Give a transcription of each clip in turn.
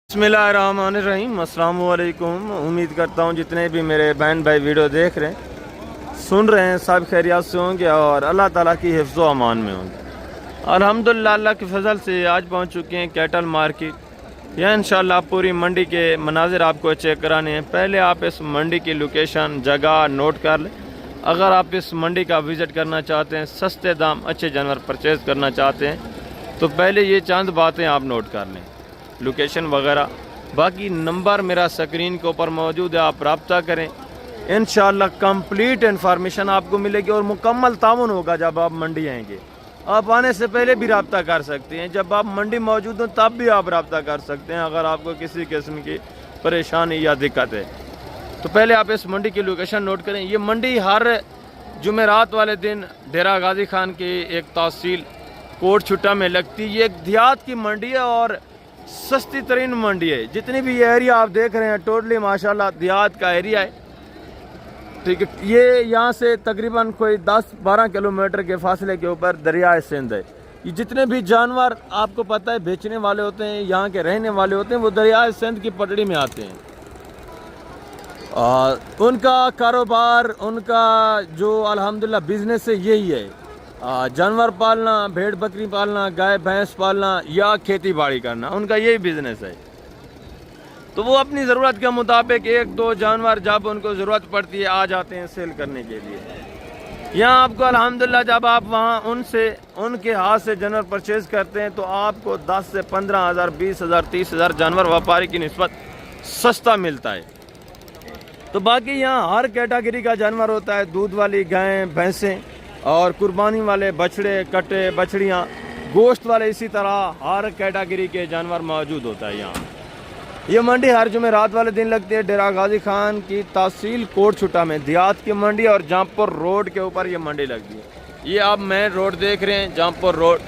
बिस्मिल्लाहिर्रहमानिर्रहीम। अस्सलाम वालेकुम। उम्मीद करता हूँ जितने भी मेरे बहन भाई वीडियो देख रहे हैं सुन रहे हैं सब खैरियत से होंगे और अल्लाह ताला की हिफ्ज़ व अमान में होंगे। अल्हम्दुलिल्लाह अल्लाह के फजल से आज पहुँच चुके हैं कैटल मार्केट। यह इंशाल्लाह पूरी मंडी के मनाजिर आपको चेक कराने हैं। पहले आप इस मंडी की लोकेशन जगह नोट कर लें। अगर आप इस मंडी का विज़िट करना चाहते हैं, सस्ते दाम अच्छे जानवर परचेज़ करना चाहते हैं तो पहले ये चंद बातें आप नोट कर लें, लोकेशन वगैरह। बाकी नंबर मेरा स्क्रीन के ऊपर मौजूद है, आप रब्ता करें। इंशाल्लाह कंप्लीट इन्फॉर्मेशन आपको मिलेगी और मुकम्मल ताउन होगा। जब आप मंडी आएंगे, आप आने से पहले भी रब्ता कर सकते हैं, जब आप मंडी मौजूद हो तब भी आप रब्ता कर सकते हैं अगर आपको किसी किस्म की परेशानी या दिक्कत है। तो पहले आप इस मंडी की लोकेशन नोट करें। ये मंडी हर जुमेरात वाले दिन डेरा गाजी खान की एक तहसील कोट छुट्टा में लगती है। ये एक देहात की मंडी है और सस्ती तरीन मंडी है। जितनी भी ये एरिया आप देख रहे हैं टोटली माशाल्लाह देहात का एरिया है, ठीक है। ये यहाँ से तकरीबन कोई 10-12 किलोमीटर के फासले के ऊपर दरिया सिंध है। ये जितने भी जानवर आपको पता है बेचने वाले होते हैं, यहाँ के रहने वाले होते हैं, वो दरिया सिंध की पटड़ी में आते हैं। और उनका कारोबार, उनका जो अल्हम्दुलिल्लाह बिजनेस है यही है, जानवर पालना, भेड़ बकरी पालना, गाय भैंस पालना या खेती बाड़ी करना, उनका यही बिजनेस है। तो वो अपनी ज़रूरत के मुताबिक एक दो जानवर जब उनको ज़रूरत पड़ती है आ जाते हैं सेल करने के लिए। यहाँ आपको अल्हम्दुलिल्लाह जब आप वहाँ उनके हाथ से जानवर परचेज़ करते हैं तो आपको 10 से 15 हज़ार, 20 हज़ार, 30 हज़ार जानवर व्यापारी की निस्बत सस्ता मिलता है। तो बाकी यहाँ हर कैटेगरी का जानवर होता है, दूध वाली गायें भैंसें और कुर्बानी वाले बछड़े कट्टे बछड़ियाँ, गोश्त वाले, इसी तरह हर कैटेगरी के जानवर मौजूद होता है यहाँ। ये मंडी हर जुमेरात वाले दिन लगती है डेरा गाजी खान की तहसील कोट छुट्टा में, देहात की मंडी और जहाँपुर रोड के ऊपर ये मंडी लगती है। ये आप मेन रोड देख रहे हैं, जहाँपुर रोड,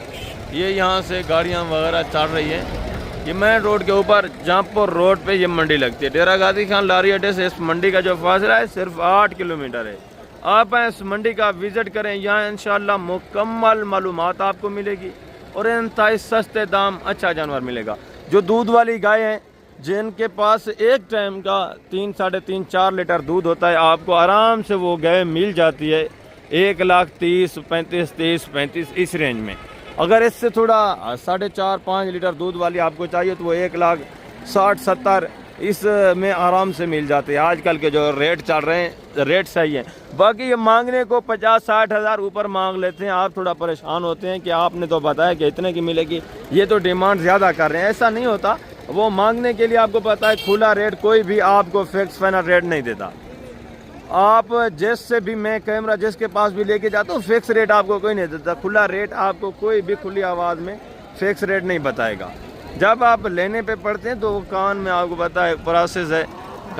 ये यहाँ से गाड़ियाँ वगैरह चल रही हैं। ये मेन रोड के ऊपर जहाँपुर रोड पे ये मंडी लगती है। डेरा गाजी खान लारी अड्डे से इस मंडी का जो फासला है सिर्फ 8 किलोमीटर है। आप इस मंडी का विज़िट करें, यहाँ इंशाल्लाह मुकम्मल मालूमात आपको मिलेगी और इंतहाई सस्ते दाम अच्छा जानवर मिलेगा। जो दूध वाली गाय हैं जिनके पास एक टाइम का 3, 3.5, 4 लीटर दूध होता है, आपको आराम से वो गाय मिल जाती है 1,30,35, 30-35 इस रेंज में। अगर इससे थोड़ा 4.5-5 लीटर दूध वाली आपको चाहिए तो वो 1,60,70 इसमें आराम से मिल जाते हैं। आजकल के जो रेट चल रहे हैं रेट सही है। बाकी ये मांगने को 50-60 हज़ार ऊपर मांग लेते हैं। आप थोड़ा परेशान होते हैं कि आपने तो बताया कि इतने की मिलेगी, ये तो डिमांड ज़्यादा कर रहे हैं। ऐसा नहीं होता, वो मांगने के लिए आपको पता है खुला रेट, कोई भी आपको फिक्स फाइनल रेट नहीं देता। आप जिससे भी मैं कैमरा जिसके पास भी लेके जाता हूँ फिक्स रेट आपको कोई नहीं देता। खुला रेट आपको कोई भी खुली आवाज़ में फिक्स रेट नहीं बताएगा। जब आप लेने पे पड़ते हैं तो वो कान में आपको पता है प्रोसेस है,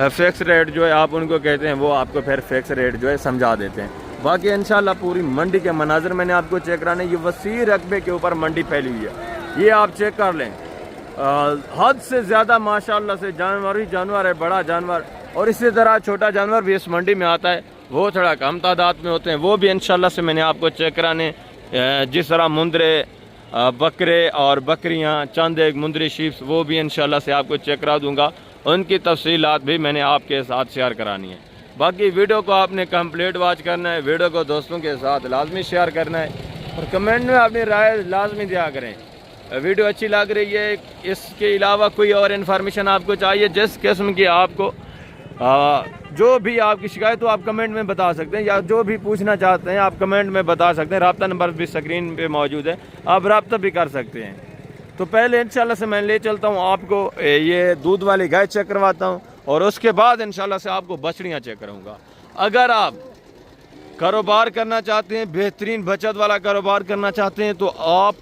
फिक्स रेट जो है आप उनको कहते हैं, वो आपको फिर फिक्स रेट जो है समझा देते हैं। बाकी इंशाल्लाह पूरी मंडी के मनाजिर मैंने आपको चेक कराने। ये वसी रकबे के ऊपर मंडी फैली हुई है, ये आप चेक कर लें। हद से ज़्यादा माशाल्लाह से जानवर ही जानवर है, बड़ा जानवर। और इसी तरह छोटा जानवर भी इस मंडी में आता है, वो थोड़ा कम तादाद में होते हैं, वो भी इंशाल्लाह से मैंने आपको चेक कराने। जिस तरह मुंदरे, बकरे और बकरियां, चंद एक मुंदरी शीप्स, वो भी इंशाल्लाह से आपको चेक करा दूंगा। उनकी तफसीलात भी मैंने आपके साथ शेयर करानी है। बाकी वीडियो को आपने कंप्लीट वॉच करना है, वीडियो को दोस्तों के साथ लाजमी शेयर करना है और कमेंट में अपनी राय लाजमी दिया करें। वीडियो अच्छी लग रही है, इसके अलावा कोई और इन्फॉर्मेशन आपको चाहिए, जिस किस्म की आपको जो भी आपकी शिकायत हो आप कमेंट में बता सकते हैं, या जो भी पूछना चाहते हैं आप कमेंट में बता सकते हैं। रब्ता नंबर भी स्क्रीन पे मौजूद है, आप रब्ता भी कर सकते हैं। तो पहले इंशाल्लाह से मैं ले चलता हूँ आपको ये दूध वाली गाय चेक करवाता हूँ और उसके बाद इंशाल्लाह से आपको बछड़ियाँ चेक करूँगा। अगर आप कारोबार करना चाहते हैं, बेहतरीन बचत वाला कारोबार करना चाहते हैं, तो आप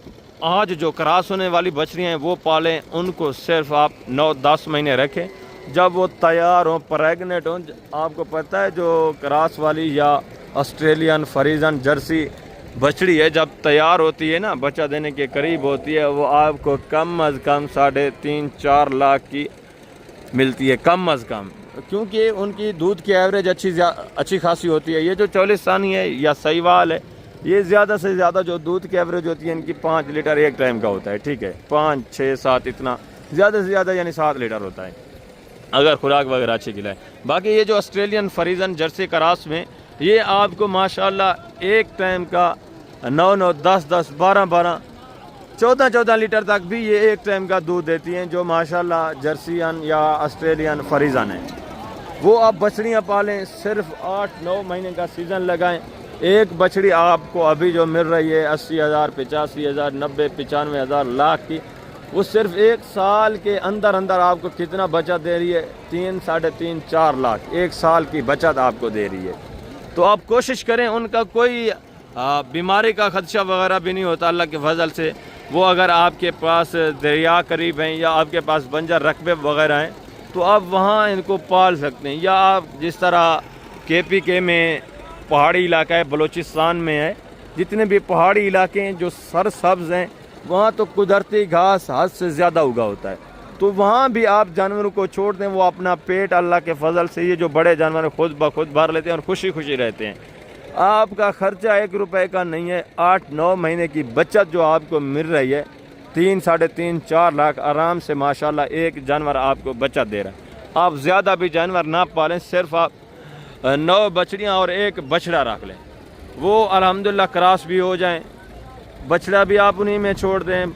आज जो क्रॉस होने वाली बछड़ियाँ हैं वो पालें। उनको सिर्फ आप 9-10 महीने रखें, जब वो तैयार हों, प्रेगनेंट हों। आपको पता है जो क्रॉस वाली या ऑस्ट्रेलियन फ्रीजन जर्सी बछड़ी है, जब तैयार होती है ना, बच्चा देने के करीब होती है, वो आपको कम अज़ कम 3.5-4 लाख की मिलती है, कम अज़ कम, क्योंकि उनकी दूध की एवरेज अच्छी खासी होती है। ये जो चौलिस्तानी है या सहीवाल है, ये ज़्यादा से ज़्यादा जो दूध की एवरेज होती है इनकी 5 लीटर एक टाइम का होता है, ठीक है, 5, 6, 7 इतना ज़्यादा से ज़्यादा यानी 7 लीटर होता है अगर खुराक वगैरह अच्छी खिलाए। बाकी ये जो ऑस्ट्रेलियन फ्रीजन जर्सी क्रॉस में ये आपको माशाल्लाह एक टाइम का 9-9, 10-10, 12-12, 14-14 लीटर तक भी ये एक टाइम का दूध देती हैं, जो माशाल्लाह जर्सियन या ऑस्ट्रेलियन फ्रीजन है। वो आप बछड़ियाँ पालें, सिर्फ 8-9 महीने का सीज़न लगाएं। एक बछड़ी आपको अभी जो मिल रही है 80,000, 85,000, 90, 95,000, लाख की, वो सिर्फ एक साल के अंदर अंदर आपको कितना बचत दे रही है? 3, 3.5, 4 लाख एक साल की बचत आपको दे रही है। तो आप कोशिश करें, उनका कोई बीमारी का खदशा वगैरह भी नहीं होता अल्लाह के फजल से। वो अगर आपके पास दरिया करीब हैं या आपके पास बंजर रकबे वगैरह हैं तो आप वहाँ इनको पाल सकते हैं। या आप जिस तरह KPK में पहाड़ी इलाका है, बलूचिस्तान में है, जितने भी पहाड़ी इलाके हैं जो सरसब्ज़ हैं वहाँ तो कुदरती घास हद से ज़्यादा उगा होता है। तो वहाँ भी आप जानवरों को छोड़ दें, वो अपना पेट अल्लाह के फजल से ये जो बड़े जानवर खुद ब खुद भर लेते हैं और खुशी खुशी रहते हैं। आपका खर्चा 1 रुपए का नहीं है। 8-9 महीने की बचत जो आपको मिल रही है, 3, 3.5, 4 लाख आराम से माशाल्लाह एक जानवर आपको बचत दे रहा है। आप ज़्यादा भी जानवर ना पालें, सिर्फ आप 9 बछड़ियाँ और 1 बछड़ा रख लें, वो अल्हम्दुलिल्लाह क्रॉस भी हो जाएं। बछड़ा भी आप उन्हीं में छोड़ दें,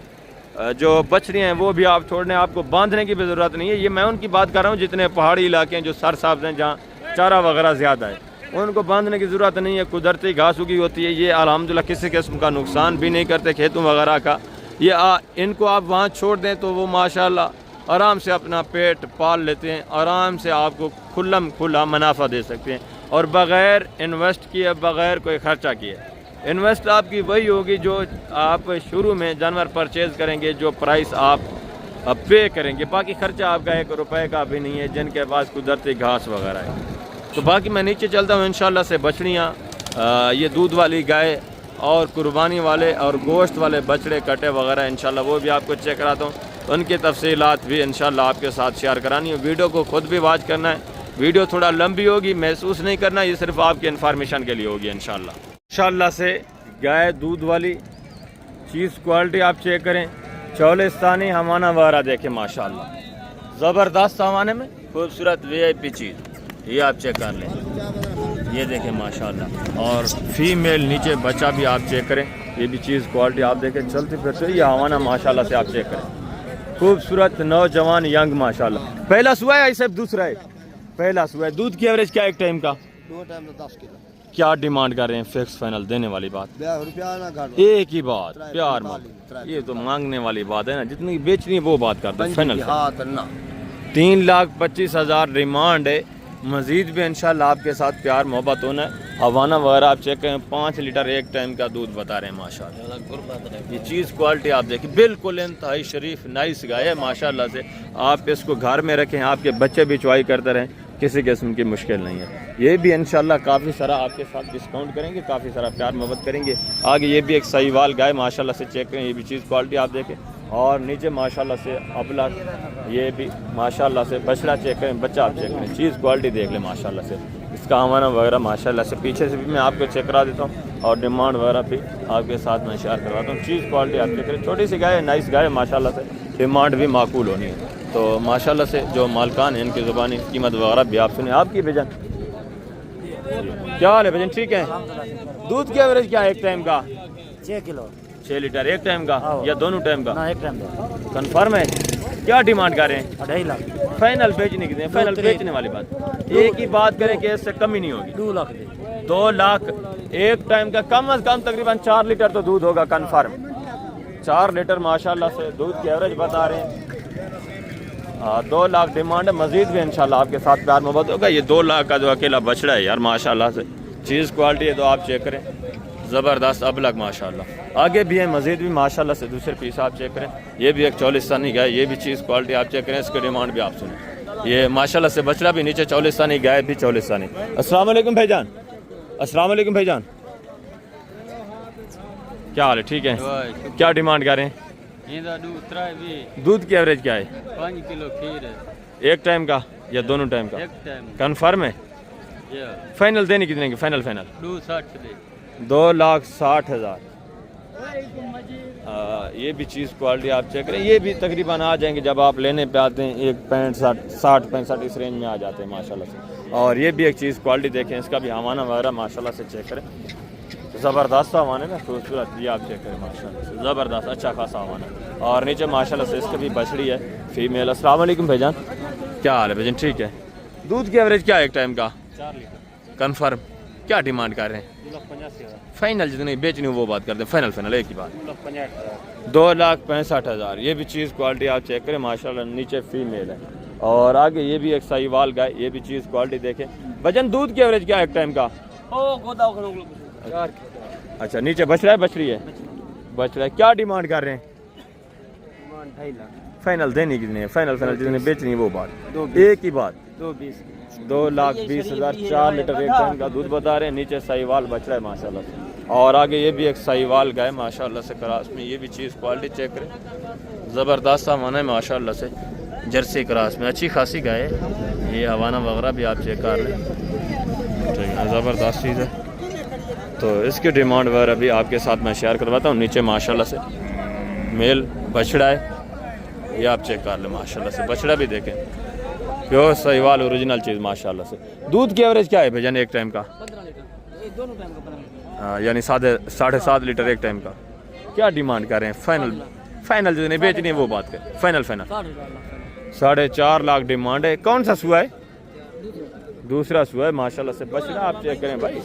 जो बछड़ियाँ हैं वो भी आप छोड़ दें, आपको बांधने की भी ज़रूरत नहीं है। ये मैं उनकी बात कर रहा हूँ जितने पहाड़ी इलाके हैं जो सरसाब्ज़ हैं, जहाँ चारा वगैरह ज़्यादा है, उनको बांधने की ज़रूरत नहीं है। कुदरती घास उगी होती है, ये अल्हम्दुलिल्लाह किसी किस्म का नुकसान भी नहीं करते खेतों वगैरह का। ये इनको आप वहाँ छोड़ दें तो वो माशाल्लाह आराम से अपना पेट पाल लेते हैं, आराम से आपको खुला मुनाफा दे सकते हैं और बग़ैर इन्वेस्ट किए, बग़ैर कोई ख़र्चा किए। इन्वेस्ट आपकी वही होगी जो आप शुरू में जानवर परचेज़ करेंगे, जो प्राइस आप पे करेंगे। बाकी ख़र्चा आपका 1 रुपए का भी नहीं है जिनके पास कुदरती घास वगैरह है। तो बाकी मैं नीचे चलता हूँ इंशाल्लाह से बछड़ियाँ, ये दूध वाली गाय और कुर्बानी वाले और गोश्त वाले बछड़े कटे वगैरह इंशाल्लाह वो भी आपको चेक कराता हूँ। तो उनकी तफसीलात भी इंशाल्लाह आपके साथ शेयर करानी है। वीडियो को खुद भी वॉच करना है, वीडियो थोड़ा लंबी होगी, महसूस नहीं करना, ये सिर्फ आपके इन्फॉर्मेशन के लिए होगी इंशाल्लाह से। गाय दूध वाली चीज़ क्वालिटी आप चेक करें, चौलिस्तानी हवाना वगैरह देखें माशाल्लाह ज़बरदस्त हवाने में खूबसूरत VIP चीज़, ये आप चेक कर लें, ये देखें माशाल्लाह। और फीमेल नीचे बच्चा भी आप चेक करें, ये भी चीज़ क्वालिटी आप देखें, चलते फिरते ये हवाना माशाल्लाह से आप चेक करें, खूबसूरत नौजवान यंग माशाल्लाह। पहला सुबह है सिर्फ दूसरा है? पहला सुबह है। दूध की एवरेज क्या एक टाइम का? 2 टाइम में 10 किलो। क्या डिमांड कर रहे हैं? फिक्स फाइनल देने वाली बात? एक ही बात, प्यार मांग, ये तो मांगने वाली बात है ना, जितनी बेचनी है वो बात करते हैं। फाइनल 3,25,000 डिमांड है, मजीद भी इंशाल्लाह आपके साथ प्यार मोहब्बत होना है। हवाना वगैरह आप चेक करें, 5 लीटर एक टाइम का दूध बता रहे हैं माशाल्लाह। ये चीज़ क्वालिटी आप देखें, बिल्कुल इंतहाई शरीफ नाइस गाय है माशाल्लाह से। आप इसको घर में रखें, आपके बच्चे भी चॉइस करते रहें, किसी किस्म की मुश्किल नहीं है। ये भी इंशाल्लाह काफ़ी सारा आपके साथ डिस्काउंट करेंगे, काफ़ी सारा प्यार मोहब्बत करेंगे आगे। ये भी एक सहीवाल गाय माशाल्लाह से चेक करें, ये भी चीज़ क्वालिटी आप देखें। और नीचे माशाल्लाह से अबला, ये भी माशाल्लाह से बछड़ा चेक करें, बच्चा आप चेक करें, चीज़ क्वालिटी देख लें माशाल्लाह से। इसका हवाना वगैरह माशाल्लाह से पीछे से भी मैं आपको चेक करा देता हूँ और डिमांड वगैरह भी आपके साथ मैं शेयर करवाता हूँ। चीज़ क्वालिटी आप चेक करें, छोटी सी गाय है, नाइस गाय माशाल्लाह से, डिमांड भी माकूल होनी है। तो माशाल्लाह से जो मालकान हैं इनकी ज़ुबानी कीमत वगैरह भी आप सुने। आपकी बेजन क्या हाल है बेजन? ठीक है। दूध की एवरेज क्या है एक टाइम का? 6 किलो। 6 लीटर एक टाइम का या दोनों टाइम का? ना, एक टाइम का। कंफर्म है? क्या डिमांड कर रहे हैं? 2.5 लाख। फाइनल बेचने की? फाइनल बेचने वाली बात, एक ही बात करें कि इससे कमी नहीं होगी। 2 लाख। 2 लाख एक टाइम का, कम से कम तकरीबन 4 लीटर तो दूध होगा कंफर्म। 4 लीटर माशाल्लाह से दूध की एवरेज बता रहे हैं। 2 लाख डिमांड है, मजीद भी इंशाल्लाह आपके साथ प्यार मोहब्बत होगा। ये 2 लाख का जो अकेला बछड़ा है यार माशाल्लाह से, चीज़ क्वालिटी है तो आप चेक करें, ज़बरदस्त अबलग माशाल्लाह। आगे भी है मजीद भी माशाल्लाह से, दूसरे पीस आप चेक करें। ये भी एक चौलिस्तानी गाय, ये भी चीज़ क्वालिटी आप चेक करें, इसकी डिमांड भी आप सुनें। ये माशाल्लाह से बछड़ा भी नीचे चौलिस्तानी, गाय भी चौलिस्तानी। अस्सलाम वालेकुम भाईजान। अस्सलाम वालेकुम भाईजान, क्या हाल है? ठीक है। क्या डिमांड कर रहे हैं? दूध की एवरेज क्या है? 5 किलो खीर है। एक टाइम का या दोनों टाइम का? एक टाइम। कंफर्म है? फाइनल देने कितने की? फाइनल 2.60 दे। 2,60,000 ये भी चीज़ क्वालिटी आप चेक करें, ये भी तकरीबन आ जाएंगे जब आप लेने पे आते हैं 1.65 इस रेंज में आ जाते हैं माशाल्लाह से। और ये भी एक चीज़ क्वालिटी देखें, इसका भी हवाना वगैरह माशाल्लाह से चेक करें, ज़बरदस्त हवाना है, खूबसूरत, ये आप चेक करें माशाल्लाह से, ज़बरदस्त अच्छा खासा हवाना। और नीचे माशाल्लाह से इसका भी बछड़ी है फीमेल। अस्सलाम वालेकुम भाईजान, क्या हाल है भाईजान? ठीक है। दूध की एवरेज क्या है एक टाइम का? 4 लीटर। कन्फर्म। क्या डिमांड कर रहे हैं? 2,85,000। फाइनल जितनी बेचनी हो वो बात करते हैं, फाइनल फाइनल एक ही बात। 2,65,000। 2,65,000। ये भी चीज़ क्वालिटी आप चेक करें माशाल्लाह, नीचे फीमेल है। और आगे ये भी एक साहिवाल गाय, ये भी चीज़ क्वालिटी देखें। वजन दूध की एवरेज क्या है एक टाइम का? अच्छा, नीचे बछड़ा है बछड़ी है? बछड़ा है। क्या डिमांड कर रहे हैं? 2.5 लाख। फाइनल देनी कितनी है? फाइनल फाइनल जितनी बेचनी है वो बात, एक ही बात। 2,20,000। 2,20,000। 4 लीटर एक टाइम का दूध बता रहे हैं। नीचे साहिवाल बछड़ा है माशाल्लाह से। और आगे ये भी एक साहिवाल गाय माशाल्लाह से क्रास में, ये भी चीज़ क्वालिटी चेक करें, ज़बरदस्त हवाना है माशाल्लाह से, जर्सी क्रास में अच्छी खासी गाय है। ये हवाना वगैरह भी आप चेक कर लें, ठीक है, ज़बरदस्त चीज़ है। तो इसकी डिमांड वगैरह भी आपके साथ मैं शेयर करवाता हूँ। नीचे माशाल्लाह से मेल बछड़ा है, ये आप चेक कर लें माशाल्लाह से, बछड़ा भी देखें, प्योर साहिवाल ओरिजिनल चीज़ माशाल्लाह से। दूध की एवरेज क्या है भैया एक टाइम का? 15 लीटर। दोनों टाइम का 15 लीटर। हाँ, यानी 7.5 लीटर एक टाइम का। क्या डिमांड कर रहे हैं? फाइनल फाइनल जितनी बेचनी है वो बात करें, फाइनल फाइनल 4.5 लाख डिमांड है। कौन सा सुआ है? दूसरा सुआ है माशाल्लाह से। बछड़ा आप चेक करें भाई,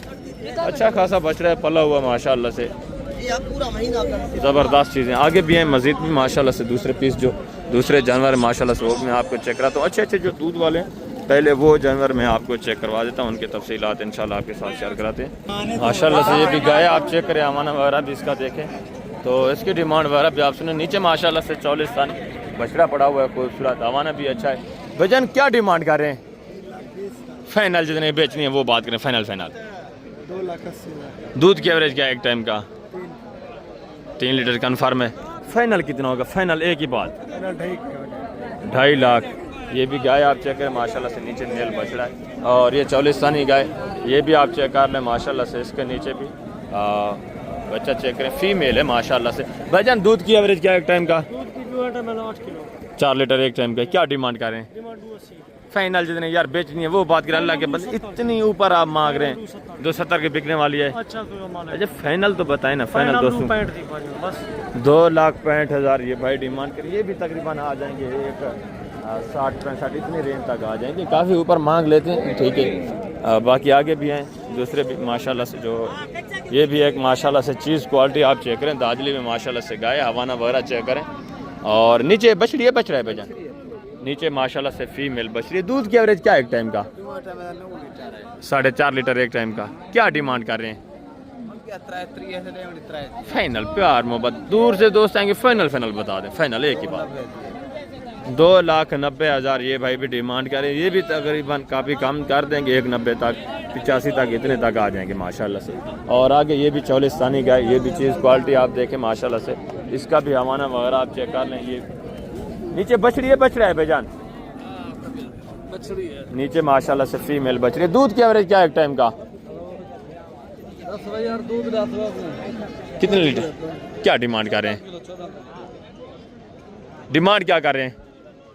अच्छा खासा बछड़ा है, पला हुआ माशाल्लाह से, ज़बरदस्त चीज़ें। आगे भी हैं मज़ीद भी माशाल्लाह से दूसरे पीस, जो दूसरे जानवर माशाल्लाह से वो मैं आपको चेक कराता हूँ। अच्छे अच्छे जो दूध वाले हैं, पहले वो जानवर मैं आपको चेक करवा देता हूँ, उनकी तफसीलात इंशाल्लाह आपके साथ शेयर कराते हैं माशाल्लाह से। ये भी गाय आप चेक करें, अमाना वगैरह भी इसका देखें, तो इसकी डिमांड वगैरह भी आप सुने। नीचे माशाल्लाह से 44 साल बछड़ा पड़ा हुआ है, खूबसूरत, अमाना भी अच्छा है। वजन क्या डिमांड कर रहे हैं? फाइनल जितने बेचनी है वो बात करें, फाइनल फाइनल 2,80,000। दूध की एवरेज क्या है एक टाइम का? 3 लीटर कन्फर्म है। फाइनल कितना होगा? फाइनल एक ही बात, 2.5 लाख। ये भी गाय आप चेक करें माशाल्लाह से, नीचे मेल बछड़ा है। और ये 44 सानी गाय, ये भी आप चेक कर लें माशाल्लाह से, इसके नीचे भी बच्चा चेक करें, फीमेल है माशाल्लाह से। भाईजान दूध की एवरेज क्या है एक टाइम का? 4 लीटर एक टाइम का। क्या डिमांड कर रहे हैं? फाइनल जितने यार बेचनी है वो बात करें, अल्लाह के बस इतनी ऊपर आप मांग रहे हैं, 270 की बिकने वाली है। अच्छा फाइनल तो बताएं ना, फाइनल 2,65,000 ये भाई डिमांड करिए। ये भी तकरीबन आ जाएंगे एक 60-65 इतनी रेंज तक आ जाएंगे, काफ़ी ऊपर मांग लेते हैं, ठीक है। बाकी आगे भी हैं दूसरे भी माशाल्लाह से, जो ये भी एक माशाल्लाह से चीज़ क्वालिटी आप चेक करें, दादली में माशाल्लाह से गाय, हवाना वगैरह चेक करें। और नीचे बछड़ी है बछड़ा है भैया? नीचे माशाल्लाह से फीमेल बछड़ी। दूध की एवरेज क्या है एक टाइम का? 4.5 लीटर एक टाइम का। क्या डिमांड कर रहे हैं? फाइनल प्यार मोहब्बत, दूर से दोस्त आएंगे, फाइनल फाइनल बता दें, फाइनल एक ही बात। 2,90,000 ये भाई भी डिमांड करें। ये भी तकरीबन काफ़ी कम कर देंगे, 1,90 तक, 85 तक, इतने तक आ जाएंगे माशाल्लाह से। और आगे ये भी 44 सानी गाय, ये भी चीज़ क्वालिटी आप देखें माशाल्लाह से, इसका भी हवाना वगैरह आप चेक कर लें। ये नीचे बछड़ी है बछड़ा है भाईजान? बछड़ी है। नीचे माशाल्लाह से फीमेल बछड़ी। दूध की एवरेज क्या है एक टाइम का? 10,000 दूध। कितने लीटर? क्या डिमांड कर रहे हैं? डिमांड क्या कर रहे हैं?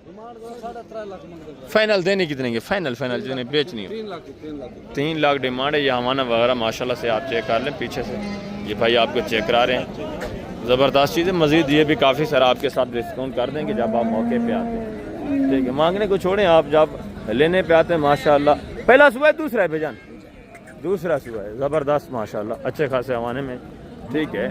3.5 लाख। फाइनल देने कितने के? फाइनल फाइनल जितने बेचनी हो। 3 लाख डिमांड है। ये हमारा वगैरह माशाल्लाह से आप चेक कर लें पीछे से, ये भाई आपको चेक करा रहे हैं, ज़बरदस्त चीज़ है। मज़ीद ये भी काफ़ी सारा आपके साथ डिस्काउंट कर देंगे जब आप मौके पे आते हैं, ठीक है। मांगने को छोड़ें, आप जब लेने पे आते हैं माशाल्लाह। पहला सुबह है दूसरा है भाईजान? दूसरा सुबह है, ज़बरदस्त माशाल्लाह, अच्छे खासे हवाने में, ठीक है।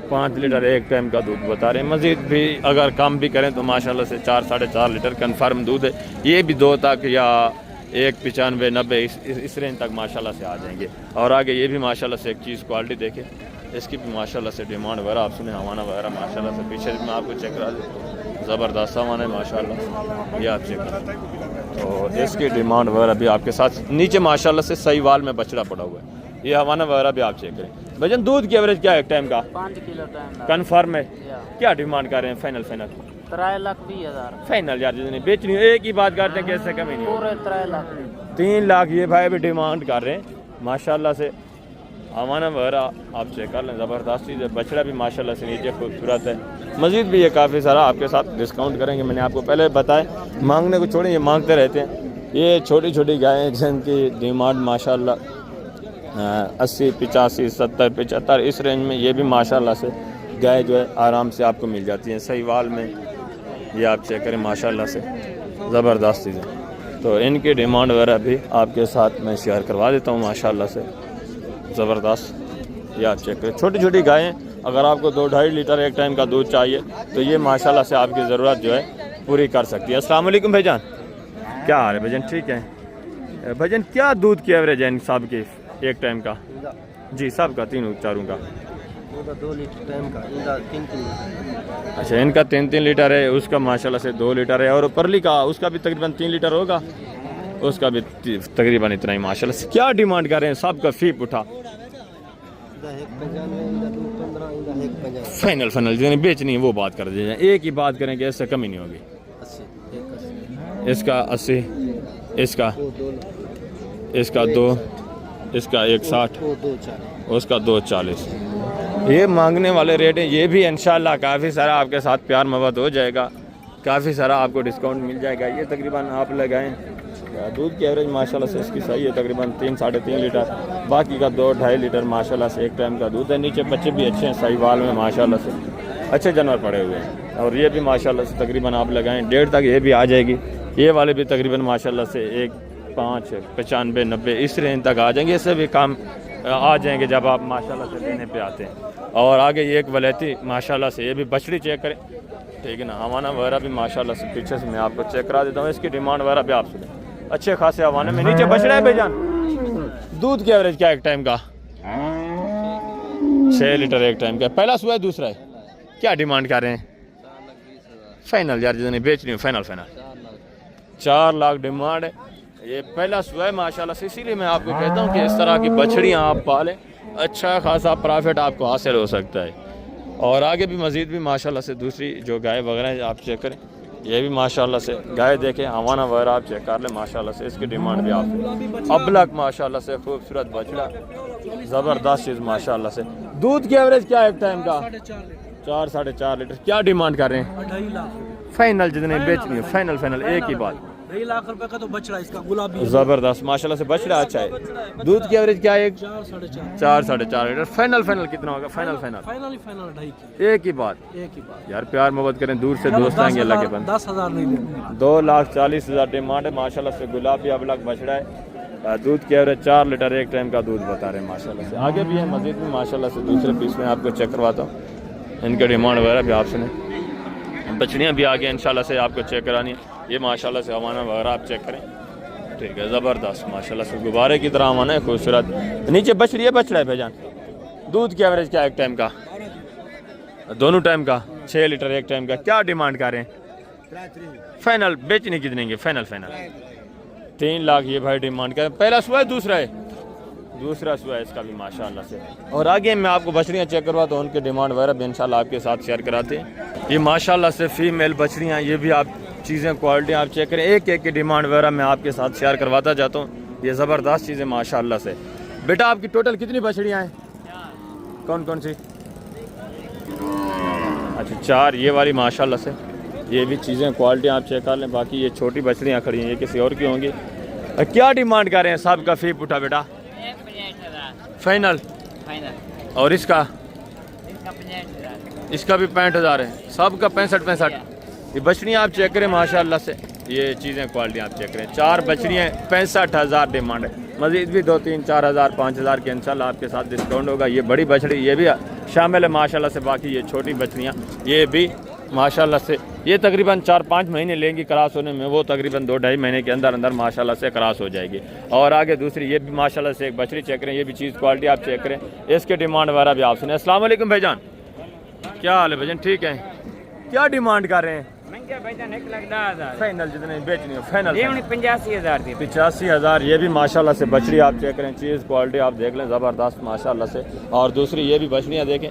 5 लीटर एक टाइम का दूध बता रहे हैं। मज़ीद भी अगर कम भी करें तो माशाल्लाह से 4-4.5 लीटर कन्फर्म दूध है। ये भी 2 तक या 1,95-90 इस रेंज तक माशाल्लाह से आ जाएंगे। और आगे ये भी माशाल्लाह से एक चीज़ क्वालिटी देखें, इसकी भी माशाल्लाह से डिमांड वगैरह आप सुने, हवाना वगैरह माशाल्लाह से पीछे मैं आपको चेक करा दूँ, ज़बरदस्त हवाना है माशाल्लाह, ये आप चेक करें। तो इसकी डिमांड वगैरह भी आपके साथ। नीचे माशाल्लाह से सहीवाल में बछड़ा पड़ा हुआ है, ये हवाना वगैरह भी आप चेक करें। भजन दूध की एवरेज क्या है एक टाइम का? 5 किलो टाइम कन्फर्म है। क्या डिमांड कर रहे हैं? फाइनल फाइनल 3,20,000 फाइनल यार, जितनी बेचनी एक ही बात करते हैं, कैसे कमी नहीं? पूरे 3 लाख। 3 लाख ये भाई भी डिमांड कर रहे हैं माशाल्लाह से। आवाना वगैरह आप चेक कर लें, ज़बरदस्त चीज़ है। बछड़ा भी माशाल्लाह से नीचे खूबसूरत है। मज़ीद भी ये काफ़ी सारा आपके साथ डिस्काउंट करेंगे। मैंने आपको पहले बताया, मांगने को छोड़ें, ये मांगते रहते हैं। ये छोटी छोटी गायें जिनकी डिमांड माशाल्लाह 80, 85, 70, 75 इस रेंज में, ये भी माशाल्लाह से गाय जो है आराम से आपको मिल जाती हैं। सहीवाल में ये आप चेक करें, माशाल्लाह से ज़बरदस्त चीज़ है। तो इनकी डिमांड वगैरह भी आपके साथ मैं शेयर करवा देता हूँ माशाल्लाह से ज़बरदस्त। ये आप चेक करें, छोटी छोटी गायें। अगर आपको 2-2.5 लीटर एक टाइम का दूध चाहिए तो ये माशाल्लाह से आपकी ज़रूरत जो है पूरी कर सकती है। अस्सलाम वालेकुम भाईजान, क्या हाल है भाईजान? ठीक है भाईजान। क्या दूध की एवरेज है इन सब की एक टाइम का? जी, सब का, तीनों चारों का? 2 लीटर टाइम का, इनका 3 अच्छा, इनका 3 लीटर है, उसका माशाल्लाह से 2 लीटर है, और परली का उसका भी तकरीबन 3 लीटर होगा, उसका भी तकरीबन इतना ही माशाल्लाह से। क्या डिमांड कर रहे हैं? सबका फीप उठा फाइनल जिन्हें बेचनी है वो बात कर दीजिए, एक ही बात करें कि इससे कमी नहीं होगी। इसका 80, इसका 2, इसका 160, उसका 240। ये मांगने वाले रेट हैं। ये भी इंशाल्लाह काफ़ी सारा आपके साथ प्यार मोहब्बत हो जाएगा, काफ़ी सारा आपको डिस्काउंट मिल जाएगा। ये तकरीबन आप लगाएं, दूध की एवरेज माशाल्लाह से इसकी सही है, तकरीबन 3-3.5 लीटर, बाकी का 2-2.5 लीटर माशाल्लाह से एक टाइम का दूध है। नीचे बच्चे भी अच्छे हैं, सहीवाल में माशाल्लाह से अच्छे जानवर पड़े हुए हैं। और ये भी माशाल्लाह से तकरीबन आप लगाएं 1.5 तक ये भी आ जाएगी। ये वाले भी तकरीबन माशाल्लाह से 1.5, 95, 90 इस रेंज तक आ जाएंगे। इससे भी काम आ जाएंगे जब आप माशाल्लाह से लेने पे आते हैं। और आगे ये एक वलैती माशाल्लाह से, ये भी बछड़ी चेक करें, ठीक है ना। हवाना वगैरह भी माशाल्लाह से पीछे से मैं आपको चेक करा देता हूँ। इसकी डिमांड वगैरह भी आप सुने, अच्छे खासे हवाने में। नीचे बछड़ा है भाईजान। दूध की एवरेज क्या एक टाइम का? 6 लीटर एक टाइम का। पहला सुबह है, दूसरा है? क्या डिमांड कर रहे हैं? फाइनल यार, जितने बेच रही हूँ फाइनल 4 लाख डिमांड है। ये पहला सुबह है माशाल्लाह से। इसीलिए मैं आपको कहता हूँ कि इस तरह की बछड़ियाँ आप पालें, अच्छा खासा प्रॉफिट आपको हासिल हो सकता है। और आगे भी मज़ीद भी माशाल्लाह से दूसरी जो गाय वगैरह आप चेक करें, ये भी माशाल्लाह से गाय देखें, हवाना वगैरह आप चेक कर लें माशाल्लाह से। इसकी डिमांड भी आप अबलक माशाल्लाह से खूबसूरत बछड़ा, ज़बरदस्त चीज़ माशाल्लाह से। दूध की एवरेज क्या है एक टाइम का? 4-4.5 लीटर। क्या डिमांड कर रहे हैं? 2.5 लाख फाइनल जितने बेचनी है, फाइनल एक ही बात। 2.5 लाख रुपए का तो बछड़ा इसका गुलाबी ज़बरदस्त माशाल्लाह से बछड़ा अच्छा है। दूध की एवरेज क्या है? 4-4.5 लीटर। फाइनल कितना होगा? फाइनल फाइनल 2.5 एक ही बात यार, प्यार मोहब्बत करें, दूर से दोस्त आएंगे अल्लाह के बंदे। 10,000 नहीं देंगे। 2,40,000 डिमांड है माशाल्लाह से। गुलाबी अबलक बछड़ा है। दूध की एवरेज 4 लीटर एक टाइम का दूध बता रहे हैं माशाल्लाह से। आगे भी है मजीद भी माशाल्लाह से, दूसरे पीस में आपको चेक करवाता हूँ। इनके डिमांड वगैरह भी आप सुने। बछड़ियाँ भी आगे इंशाल्लाह से आपको चेक करानी है। ये माशाल्लाह से हवाना वगैरह आप चेक करें, ठीक है, ज़बरदस्त माशाल्लाह से गुब्बारे की तरह हवाना है, खूबसूरत। नीचे बछड़ी है, बछड़ा है भाईजान। दूध की एवरेज क्या एक टाइम का? दोनों टाइम का 6 लीटर एक टाइम का। क्या डिमांड कर रहे हैं? फाइनल बेचने की देंगे? फाइनल 3 लाख ये भाई डिमांड कर। पहला सुबह है, दूसरा सुबह है इसका भी माशाल्लाह से। और आगे मैं आपको बछड़ियाँ चेक करवाता हूँ, उनके डिमांड वगैरह भी इंशाल्लाह आपके साथ शेयर कराते हैं। ये माशाल्लाह से फीमेल बछड़ियाँ, ये भी आप चीज़ें क्वालिटी आप चेक करें, एक की डिमांड वगैरह मैं आपके साथ शेयर करवाता जाता हूँ। ये ज़बरदस्त चीज़ें माशाल्लाह से। बेटा आपकी टोटल कितनी बछड़ियाँ हैं? कौन कौन सी? अच्छा 4। ये वाली माशाल्लाह से, ये भी चीज़ें क्वालिटी आप चेक कर लें। बाकी ये छोटी बछड़ियाँ खड़ी हैं, ये किसी और की होंगी। क्या डिमांड कर रहे हैं? सब का फीप उठा बेटा? फाइनल। और इसका भी 65,000 है। सब का 65। ये बछड़ियाँ आप चेक करें माशाल्लाह से, ये चीज़ें क्वालिटी आप चेक करें। 4 बछड़ियाँ 65,000 डिमांड है। मज़ीद भी 2-3-4,000 5,000 के इंशाल्लाह आपके साथ डिस्काउंट होगा। ये बड़ी बछड़ी ये भी शामिल है माशाल्लाह से। बाकी ये छोटी बछड़ियाँ ये भी माशाल्लाह से, ये तकरीबन 4-5 महीने लेंगी क्रॉस होने में, वो तकरीबन 2-2.5 महीने के अंदर माशाल्लाह से क्रॉस हो जाएगी। और आगे दूसरी ये भी माशाल्लाह से एक बछड़ी चेक करें, ये भी चीज़ क्वालिटी आप चेक करें, इसके डिमांड वगैरह भी आप सुने। अस्सलाम वालेकुम भाईजान, क्या हाल है भाईजान? ठीक है। क्या डिमांड कर रहे हैं? भाईजान 1,10,000 फाइनल जितने बेचनी है फाइनल 85,000 दी। 85,000। ये भी माशाल्लाह से बछड़ी आप चेक करें, चीज़ क्वालिटी आप देख लें, ज़बरदस्त माशाल्लाह से। और दूसरी ये भी बछड़ियाँ देखें,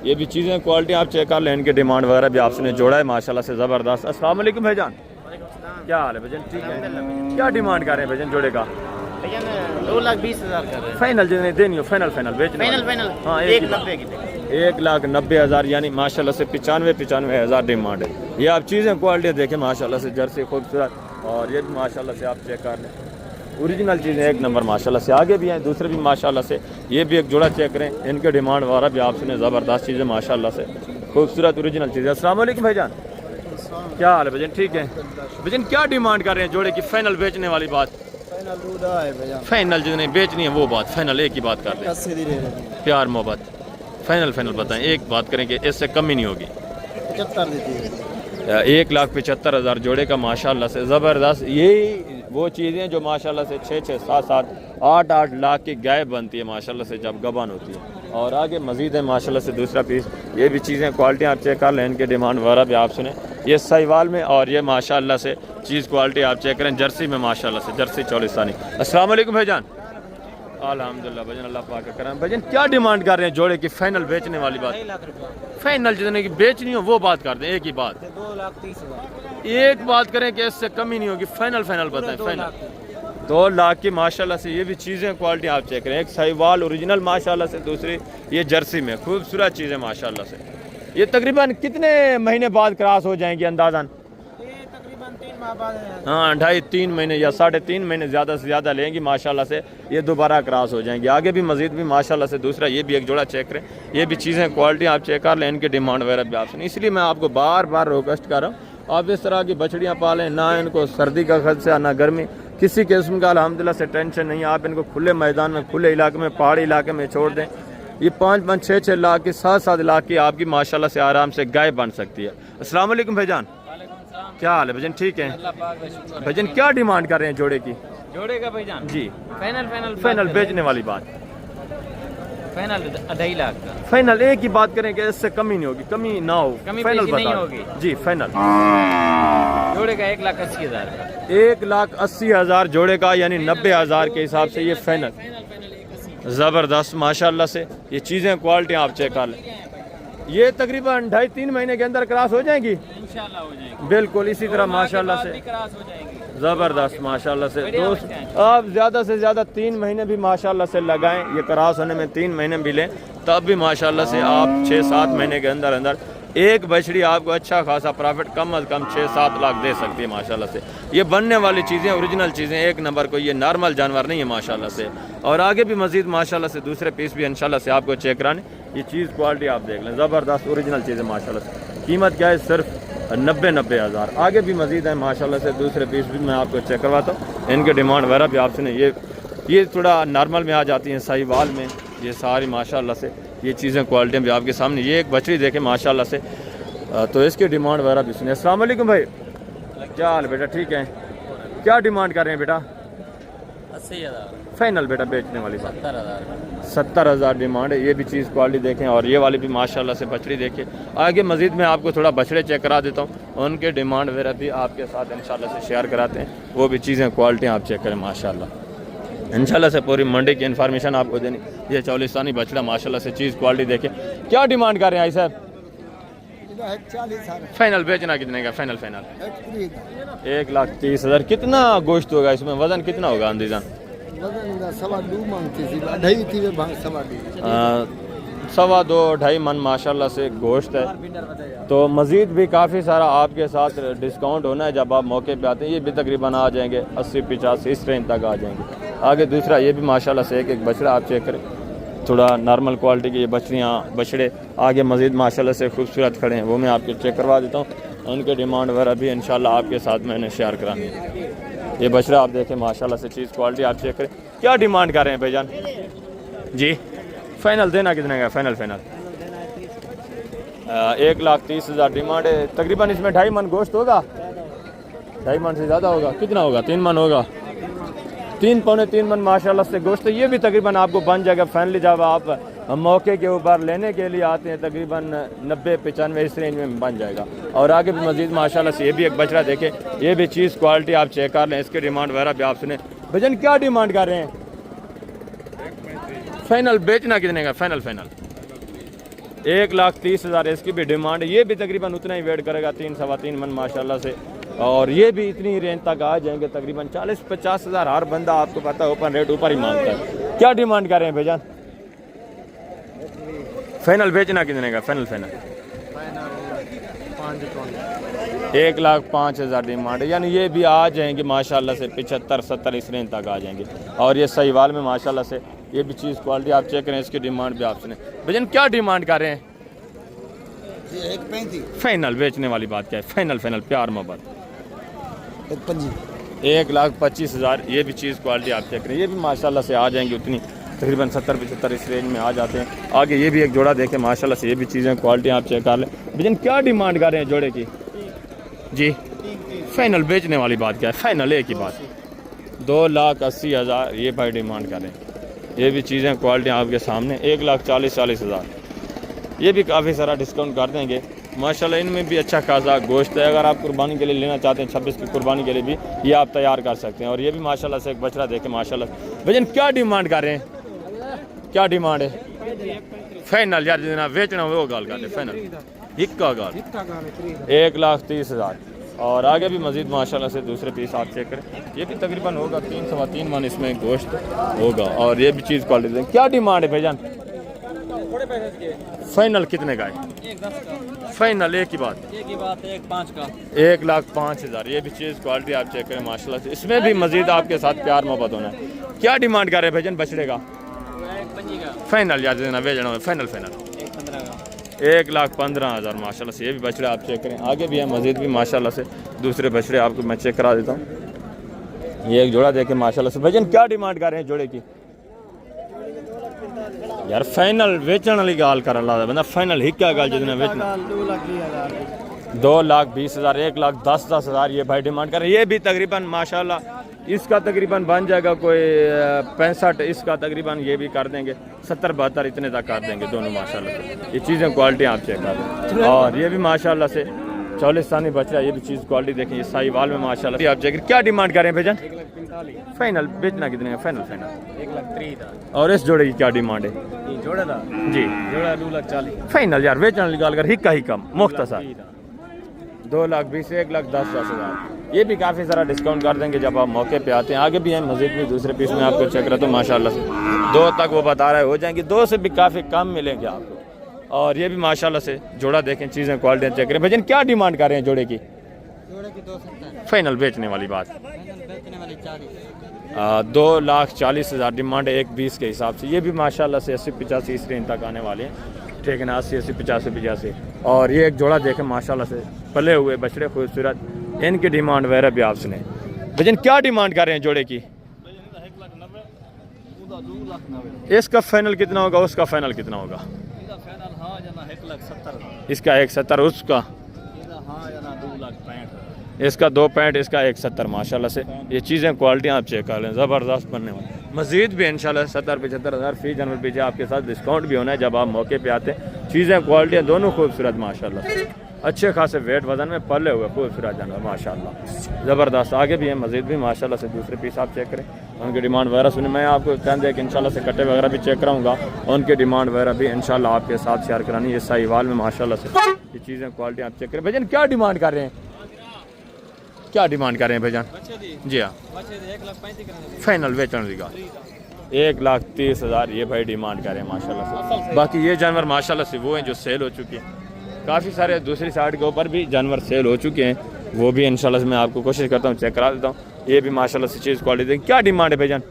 ये भी चीज़ें क्वालिटी आप चेक कर लें, इनके डिमांड वगैरह भी आपने जोड़ा है माशाल्लाह से, ज़बरदस्त। अस्सलाम वालेकुम भाईजान, क्या हाल है भाईजान? ठीक है। क्या डिमांड कर रहे हैं भाईजान जोड़े का? भैया मैं 2,20,000 कर रहे हैं। फाइनल जितने देनी हो, फाइनल फाइनल बेचने फाइनल वाले। फाइनल हाँ, 1,90,000 की। 1,90,000 यानी माशाल्लाह से 95,000 डिमांड है। ये आप चीज़ें क्वालिटी देखें माशाल्लाह से, जर्सी खूबसूरत, और ये भी माशाल्लाह से आप चेक कर लें, ओरिजिनल चीज़ें एक नंबर माशाल्लाह से। आगे भी हैं दूसरे भी माशाल्लाह से, ये भी एक जोड़ा चेक करें, इनके डिमांड वगैरह भी आप सुने, ज़बरदस्त चीज़ें माशाल्लाह से, खूबसूरत ओरिजिनल चीज़ें। अस्सलाम वालेकुम भाईजान, क्या हाल है भाईजान? ठीक है भाईजान, क्या डिमांड कर रहे हैं जोड़े की? फाइनल बेचने वाली बात, फाइनल जितने बेचनी है वो बात, फाइनल एक ही बात कर रहे हैं, प्यार मोहब्बत, फाइनल फाइनल बताएं, एक बात करें कि इससे कम ही नहीं होगी। 1,75,000 जोड़े का माशाल्लाह से ज़बरदस्त। यही वो चीज़ें जो माशाल्लाह से 6-6, 7-7, 8-8 लाख की गाय बनती है माशाल्लाह से जब गबान होती है। और आगे मज़ीद है माशाल्लाह से दूसरा पीस, ये भी चीज़ें क्वालिटी आप चेक कर लें, इनके डिमांड वगैरह भी आप सुने। ये साहिवाल में, और ये माशाल्लाह से चीज़ क्वालिटी आप चेक करें, जर्सी में माशाल्लाह से, जर्सी चौलिस्तानी। अस्सलाम वालेकुम भाईजान, अल्हम्दुलिल्लाह भाईजान, अल्लाह पाक का करम। भाईजान क्या डिमांड कर रहे हैं जोड़े की? फाइनल बेचने वाली बात, 2,00,000 रुपया। फाइनल जितने की बेचनी हो वो बात कर दें, एक ही बात, 2,30,000। एक बात करें कि इससे कमी नहीं होगी। फाइनल फाइनल बताएं, फाइनल 2 लाख की माशाल्लाह से। ये भी चीज़ें क्वालिटी आप चेक करें, एक साहिवाल ओरिजिनल माशाल्लाह से, दूसरी ये जर्सी में खूबसूरत चीज़ें माशाल्लाह से। ये तकरीबन कितने महीने बाद क्रॉस हो जाएंगी अंदाज़न? तकरीबन 3 माह बाद। हाँ, 2.5-3 महीने या 3.5 महीने ज़्यादा से ज़्यादा लेंगी माशाल्लाह से, ये दोबारा क्रॉस हो जाएंगे। आगे भी मज़ीद भी माशाल्लाह से दूसरा ये भी एक जोड़ा चेक करें, ये भी चीज़ें क्वालिटी आप चेक कर लें, इनकी डिमांड वगैरह भी आप सुने। इसलिए मैं आपको बार बार रिक्वेस्ट कर रहा हूँ, आप इस तरह की बछड़ियाँ पालें, ना इनको सर्दी का खदशा, ना गर्मी, किसी किस्म का अल्हम्दुलिल्लाह से टेंशन नहीं। आप इनको खुले मैदान में, खुले इलाके में, पहाड़ी इलाके में छोड़ दें, ये 5-5, 6-6 लाख की, 7-7 लाख की आपकी माशाल्लाह से आराम से गाय बन सकती है। अस्सलाम वालेकुम भाईजान, क्या हाल है भाईजान? ठीक है भाईजान, क्या डिमांड कर रहे हैं जोड़े की? जोड़े का भाईजान जी फाइनल फाइनल बेचने वाली बात, फाइनल 2.5 लाख का। फाइनल एक ही बात करें कि इससे कमी नहीं होगी, कमी ना हो, कमी फाइनल पेशी नहीं बता होगी। जी। फाइनल जोड़े का 1,80,000 का। 1,80,000 जोड़े का, यानी 90,000 के हिसाब से ये फाइनल। ज़बरदस्त माशाल्लाह से, ये चीज़ें क्वालिटी आप चेक कर लें, ये तकरीबन 2.5-3 महीने के अंदर क्रॉस हो जाएंगी इंशाल्लाह हो जाएगी। बिल्कुल इसी तरह माशाल्लाह से, क्रॉस हो जाएंगी। ज़बरदस्त माशाल्लाह से। दोस्त आप ज़्यादा से ज़्यादा 3 महीने भी माशाल्लाह से लगाएं, ये क्रॉस होने में 3 महीने भी लें, तब भी माशाल्लाह से आप 6-7 महीने के अंदर अंदर एक बछड़ी आपको अच्छा खासा प्रॉफिट कम अज़ कम 6-7 लाख दे सकती है माशाल्लाह से। ये बनने वाली चीज़ें, ओरिजिनल चीज़ें, एक नंबर को, ये नॉर्मल जानवर नहीं है माशाल्लाह से। और आगे भी मज़ीद माशाल्लाह से दूसरे पीस भी इंशाल्लाह से आपको चेक कराने, ये चीज़ क्वालिटी आप देख लें, ज़बरदस्त ओरिजिनल चीज़ें माशाल्लाह से। कीमत क्या है? सिर्फ 90,000। आगे भी मज़ीद है माशाल्लाह से, दूसरे पीस भी मैं आपको चेक करवाता हूँ, इनके डिमांड वगैरह भी आप सुने। ये थोड़ा नॉर्मल में आ जाती हैं, साहिवाल में, ये सारी माशाल्लाह से ये चीज़ें क्वालिटियाँ भी आपके सामने। ये एक बछड़ी देखें माशाल्लाह से, तो इसकी डिमांड वगैरह भी सुनिए। अस्सलाम वालेकुम भाई, क्या हाल बेटा? ठीक है, क्या डिमांड कर रहे हैं बेटा? 80,000 फाइनल बेटा बेचने वाली बात, 70,000 70,000 डिमांड है। ये भी चीज़ क्वालिटी देखें, और ये वाली भी माशाल्लाह से बछड़ी देखें। आगे मज़ीद मैं आपको थोड़ा बछड़े चेक करा देता हूँ, उनके डिमांड वगैरह भी आपके साथ इंशाल्लाह से शेयर कराते हैं, वो भी चीज़ें क्वालिटी आप चेक करें माशाल्लाह। इंशाल्लाह से पूरी मंडी की इन्फॉर्मेशन आपको देनी। ये चौलिस्तानी बछड़ा माशाल्लाह से चीज़ क्वालिटी देखें। क्या डिमांड कर रहे हैं आई साहब? 40,000 फाइनल बेचना कितने का? फाइनल 1,30,000। कितना गोश्त होगा इसमें? वजन कितना होगा अंदाज़ा? 2.5 मन माशाल्लाह से गोश्त है। तो मज़ीद भी काफ़ी सारा आपके साथ डिस्काउंट होना है जब आप मौके पे आते हैं। ये भी तकरीबन आ जाएंगे 80-85 इस रेंज तक आ जाएंगे। आगे दूसरा ये भी माशाल्लाह से एक बछड़ा आप चेक करें, थोड़ा नॉर्मल क्वालिटी की ये बछड़े आगे मज़ीद माशाल्लाह से खूबसूरत खड़े हैं, वो मैं आपको चेक करवा देता हूँ। उनके डिमांड वगैरह भी इंशाल्लाह आपके साथ मैंने शेयर करानी है। ये बछड़ा आप देखें माशाल्लाह से, चीज़ क्वालिटी आप चेक करें। क्या डिमांड कर रहे हैं भाईजान जी? फाइनल देना कितने का? फाइनल 1,30,000 डिमांड है। तकरीबन इसमें 2.5 मन गोश्त होगा, 2.5 मन से ज़्यादा होगा। कितना होगा? 3 मन होगा, 3-3.25 मन माशाल्लाह से गोश्त। ये भी तकरीबन आपको बन जाएगा फाइनली जब आप मौके के ऊपर लेने के लिए आते हैं, तकरीबन 90-95 इस रेंज में बन जाएगा। और आगे भी मज़ीद माशाल्लाह से ये भी एक बछड़ा देखें, ये भी चीज़ क्वालिटी आप चेक कर लें, इसकी डिमांड वगैरह भी आप सुने। भजन क्या डिमांड कर रहे हैं? फाइनल बेचना कितने का? फाइनल 1,30,000 इसकी भी डिमांड है। ये भी तकरीबन उतना ही वेट करेगा, 3-3.25 मन माशाल्लाह से और ये भी इतनी रेंज तक आ जाएंगे, तकरीबन 40-50 हज़ार हर बंदा आपको पता है ओपन रेट ऊपर ही मांगता है। क्या डिमांड कर रहे हैं भाईजान? फाइनल बेचना कितने का? फाइनल 1,05,000 डिमांड है, यानी ये भी आ जाएंगे माशाल्लाह से 75-70 इस रेंज तक आ जाएंगे। और ये सहीवाल में माशाल्लाह से ये भी चीज़ क्वालिटी आप चेक करें, इसकी डिमांड भी आप सुने। भाईजान क्या डिमांड कर रहे हैं? फाइनल बेचने वाली बात क्या है? फाइनल प्यार मोहब्बत 1,25,000। ये भी चीज़ क्वालिटी आप चेक करें, ये भी माशाल्लाह से आ जाएंगी उतनी, तकरीबन 70-75 इस रेंज में आ जाते हैं। आगे ये भी एक जोड़ा देखें माशाल्लाह से, ये भी चीज़ें क्वालिटी आप चेक कर लें। भाईजान क्या डिमांड कर रहे हैं जोड़े की? जी फाइनल बेचने वाली बात क्या है? फाइनल एक ही बात, 2,80,000 ये भाई डिमांड कर रहे हैं। ये भी चीज़ें क्वालिटी आपके सामने 1,40,000। ये भी काफ़ी सारा डिस्काउंट कर देंगे माशाल्लाह। इनमें भी अच्छा खासा गोश्त है, अगर आप कुर्बानी के लिए लेना चाहते हैं 26 की कुर्बानी के लिए भी ये आप तैयार कर सकते हैं। और ये भी माशाल्लाह से एक बछड़ा देखें माशाल्लाह। भाईजान क्या डिमांड कर रहे हैं? क्या डिमांड है? फाइनल यार जितना बेचना वो गाल कर दे, फाइनल हिक्का गाल 1,30,000। और आगे भी मजीद माशाल्लाह से दूसरे पीस आप चेक करें, ये भी तकरीबन होगा 3-3.25 मन इसमें गोश्त होगा। और ये भी चीज़ क्वालिटी। क्या डिमांड है भाईजान? फाइनल कितने का है? फाइनल एक ही बात 1,05,000 का 1,05,000। ये भी चीज़ क्वालिटी आप चेक करें माशाल्लाह से, इसमें भी मजीद आपके साथ प्यार मोहब्बत होना है। क्या डिमांड कर रहे हैं भाईजान बछड़े का? फाइनल यार देना बेचना है, फाइनल 1,15,000 माशाल्लाह से। ये भी बछड़े आप चेक करें, आगे भी है मजीद भी माशाल्लाह से दूसरे बछड़े आपको मैं चेक करा देता हूँ। ये एक जोड़ा देखें माशाल्लाह से। भाईजान क्या डिमांड कर रहे हैं जोड़े की? यार फाइनल बेचने वाली गाल कर रहा है बंदा, फाइनल ही क्या गाल जितना बेचना 2,20,000 1,10,000 ये भाई डिमांड कर रहे हैं। ये भी तकरीबन माशाल्लाह इसका तकरीबन बन जाएगा कोई 65, इसका तकरीबन ये भी कर देंगे 70-72 इतने तक कर देंगे दोनों माशाल्लाह से। ये चीज़ें क्वालिटी आप चेक कर रहे हैं। और ये भी माशाल्लाह से चौलिस्तानी बछड़ा, ये भी चीज़ क्वालिटी देखें, ये साहिवाल में माशाल्लाह आप चेक। क्या डिमांड करें भाईजान? फाइनल बेचना कितने का? फाइनल 1,30,000। और इस जोड़े की क्या डिमांड है? जोड़ा था जी जोड़ा 2,40,000। फाइनल यार बेचने निकाल कर हिक्का ही कम मुख्तसर 2,20,000 1,10,000। ये भी काफ़ी सारा डिस्काउंट कर देंगे जब आप मौके पे आते हैं। आगे भी हैं मजीद भी दूसरे पीस में आपको चेक रहा तो माशाल्लाह से 2 तक वो बता रहे हो जाएंगे, 2 से भी काफ़ी कम मिलेंगे आपको। और ये भी माशाल्लाह से जोड़ा देखें, चीज़ें क्वालिटी चेक करें। भाईजान क्या डिमांड कर रहे हैं जोड़े की? 2,70। फाइनल बेचने वाली बात 2,40,000 डिमांड है 1,20 के हिसाब से। ये भी माशाल्लाह से 80-85 इस रेंज तक आने वाले हैं, ठीक है ना, 80-85। और ये एक जोड़ा देखें माशाल्लाह से पले हुए बछड़े खूबसूरत, इनकी डिमांड वगैरह भी आप सुने। भाईजान क्या डिमांड कर रहे हैं जोड़े की? इसका फाइनल कितना होगा? उसका फाइनल कितना होगा? इसका 1,70, उसका इसका 2.65, इसका 1,70 माशाल्लाह से। ये चीज़ें क्वालिटी आप चेक कर लें, ज़बरदस्त बनने वाली। मज़ीद भी इंशाल्लाह 70-75 हज़ार फी जानवर पीछे आपके साथ डिस्काउंट भी होना है जब आप मौके पे आते हैं। चीज़ें क्वालिटियाँ दोनों खूबसूरत माशाल्लाह, अच्छे खासे वेट वजन में पले हुए खूबसूरत जानवर माशाल्लाह ज़बरदस्त। आगे भी हैं मज़ीद भी माशाल्लाह से दूसरे पीस आप चेक करें, उनकी डिमांड वगैरह सुने। मैं आपको चंद एक इंशाल्लाह से कट्टे वगैरह भी चेक कराऊंगा, उनकी डिमांड वगैरह भी इंशाल्लाह आपके साथ शेयर करानी। ये साहिवाल में माशाल्लाह से ये चीज़ें क्वालिटी आप चेक करें। भाईजान क्या डिमांड कर रहे हैं? क्या डिमांड कर रहे हैं भाईजान? जी हाँ फाइनल बेचने की 1,30,000 ये भाई डिमांड कर रहे हैं माशाल्लाह से। बाकी ये जानवर माशाल्लाह से वो हैं जो सेल हो चुके हैं, काफ़ी सारे दूसरी साइड के ऊपर भी जानवर सेल हो चुके हैं, वो भी इंशाल्लाह से मैं आपको कोशिश करता हूँ चेक करा देता हूँ। ये भी माशाल्लाह से चीज़ क्वालिटी। क्या डिमांड है भाईजान?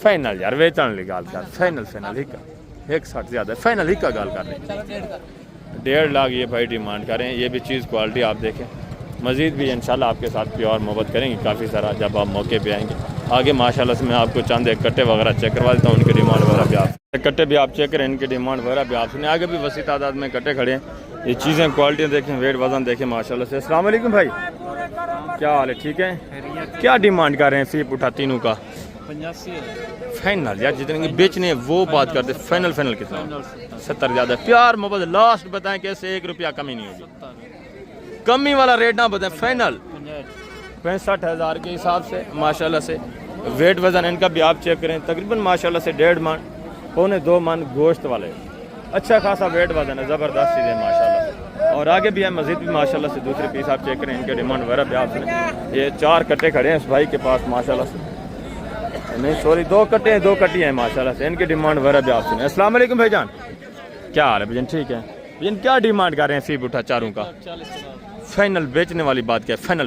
फाइनल यार बेचने की गाल कर, फाइनल ही का 1,60 ज़्यादा है, फाइनल ही का गाल कर रहे हैं 1.5 लाख ये भाई डिमांड करें। ये भी चीज़ क्वालिटी आप देखें, मज़ीद भी इंशाल्लाह आपके साथ प्यार मोहब्बत करेंगे काफ़ी सारा जब आप मौके पे आएंगे। आगे माशाल्लाह से मैं आपको चंद एक कट्टे वगैरह चेक करवा देता हूँ, उनकी डिमांड वगैरह भी आप कट्टे भी आप चेक करें, इनकी डिमांड वगैरह भी आप सुने। आगे भी वसी तादाद में कट्टे खड़े हैं, ये चीज़ें क्वालिटी देखें, वेट वजन देखें माशाल्लाह से। अस्सलाम वालेकुम भाई, क्या हाल है? ठीक है। क्या डिमांड कर रहे हैं फीप उठा तीनों का? 85। फाइनल यार जितने बेचने वो बात करते, फाइनल कितना? 70 ज़्यादा। प्यार मोहब्बत लास्ट बताएं कैसे 1 रुपया कमी नहीं होगी, कमी वाला रेट ना बताएं। फाइनल 65,000 के हिसाब से माशाल्लाह से। वेट वज़न इनका भी आप चेक करें, तकरीबन माशाल्लाह से 1.5 मन 1.25 2 मन गोश्त वाले, अच्छा खासा वेट वज़न है, ज़बरदस्त चीज़ है माशाल्लाह से। और आगे भी है मजीद भी माशाल्लाह से दूसरे पीस आप चेक करें, इनके डिमांड वगैरह भी आप सुने। ये 4 कट्टे खड़े हैं इस भाई के पास माशाल्लाह से, नहीं सॉरी 2 कट्टे हैं, 2 कट्टी हैं माशाल्लाह से, इनकी डिमांड वगैरह भी आप सुने। अस्सलाम वालेकुम भाईजान, क्या हाल है भाईजान? ठीक है भाईजान, क्या डिमांड कर रहे हैं फी बुठा चारों का? फाइनल बेचने वाली बात क्या है? फाइनल